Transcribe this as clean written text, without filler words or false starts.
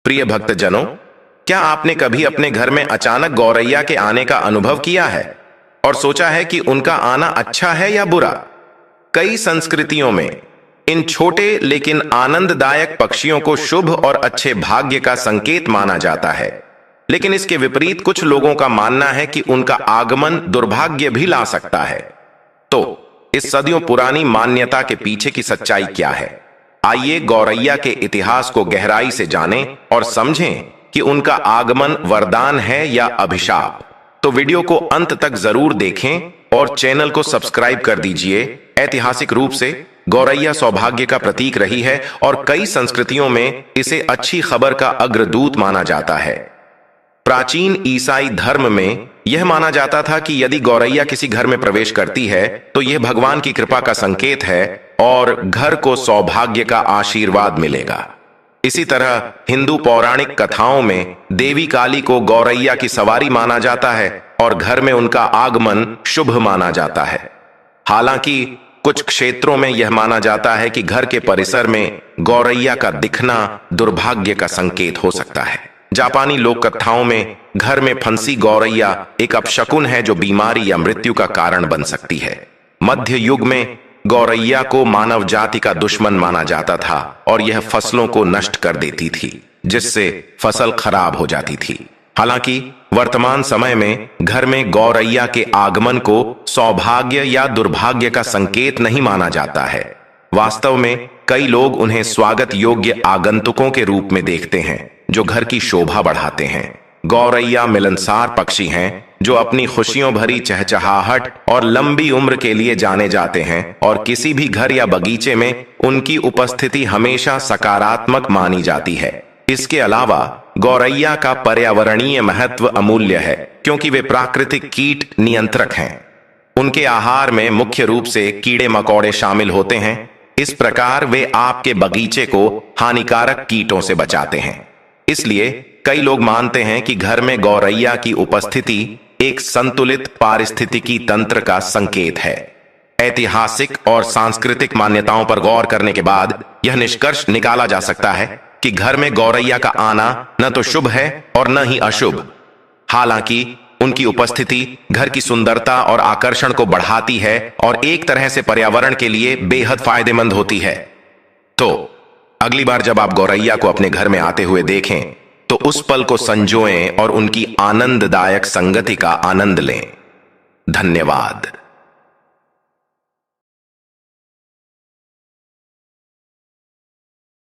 प्रिय भक्तजनों, क्या आपने कभी अपने घर में अचानक गौरैया के आने का अनुभव किया है और सोचा है कि उनका आना अच्छा है या बुरा? कई संस्कृतियों में इन छोटे लेकिन आनंददायक पक्षियों को शुभ और अच्छे भाग्य का संकेत माना जाता है, लेकिन इसके विपरीत कुछ लोगों का मानना है कि उनका आगमन दुर्भाग्य भी ला सकता है। तो इस सदियों पुरानी मान्यता के पीछे की सच्चाई क्या है? आइए गौरैया के इतिहास को गहराई से जानें और समझें कि उनका आगमन वरदान है या अभिशाप। तो वीडियो को अंत तक जरूर देखें और चैनल को सब्सक्राइब कर दीजिए। ऐतिहासिक रूप से गौरैया सौभाग्य का प्रतीक रही है और कई संस्कृतियों में इसे अच्छी खबर का अग्रदूत माना जाता है। प्राचीन ईसाई धर्म में यह माना जाता था कि यदि गौरैया किसी घर में प्रवेश करती है तो यह भगवान की कृपा का संकेत है और घर को सौभाग्य का आशीर्वाद मिलेगा। इसी तरह हिंदू पौराणिक कथाओं में देवी काली को गौरैया की सवारी माना जाता है और घर में उनका आगमन शुभ माना जाता है। हालांकि कुछ क्षेत्रों में यह माना जाता है कि घर के परिसर में गौरैया का दिखना दुर्भाग्य का संकेत हो सकता है। जापानी लोक कथाओं में घर में फंसी गौरैया एक अपशकुन है जो बीमारी या मृत्यु का कारण बन सकती है। मध्य युग में गौरैया को मानव जाति का दुश्मन माना जाता था और यह फसलों को नष्ट कर देती थी, जिससे फसल खराब हो जाती थी। हालांकि वर्तमान समय में घर में गौरैया के आगमन को सौभाग्य या दुर्भाग्य का संकेत नहीं माना जाता है। वास्तव में कई लोग उन्हें स्वागत योग्य आगंतुकों के रूप में देखते हैं जो घर की शोभा बढ़ाते हैं। गौरैया मिलनसार पक्षी हैं जो अपनी खुशियों भरी चहचहाहट और लंबी उम्र के लिए जाने जाते हैं और किसी भी घर या बगीचे में उनकी उपस्थिति हमेशा सकारात्मक मानी जाती है। इसके अलावा गौरैया का पर्यावरणीय महत्व अमूल्य है क्योंकि वे प्राकृतिक कीट नियंत्रक हैं। उनके आहार में मुख्य रूप से कीड़े मकोड़े शामिल होते हैं। इस प्रकार वे आपके बगीचे को हानिकारक कीटों से बचाते हैं। इसलिए कई लोग मानते हैं कि घर में गौरैया की उपस्थिति एक संतुलित पारिस्थितिकी तंत्र का संकेत है। ऐतिहासिक और सांस्कृतिक मान्यताओं पर गौर करने के बाद यह निष्कर्ष निकाला जा सकता है कि घर में गौरैया का आना न तो शुभ है और न ही अशुभ। हालांकि उनकी उपस्थिति घर की सुंदरता और आकर्षण को बढ़ाती है और एक तरह से पर्यावरण के लिए बेहद फायदेमंद होती है। तो अगली बार जब आप गौरैया को अपने घर में आते हुए देखें तो उस पल को संजोएं और उनकी आनंददायक संगति का आनंद लें। धन्यवाद।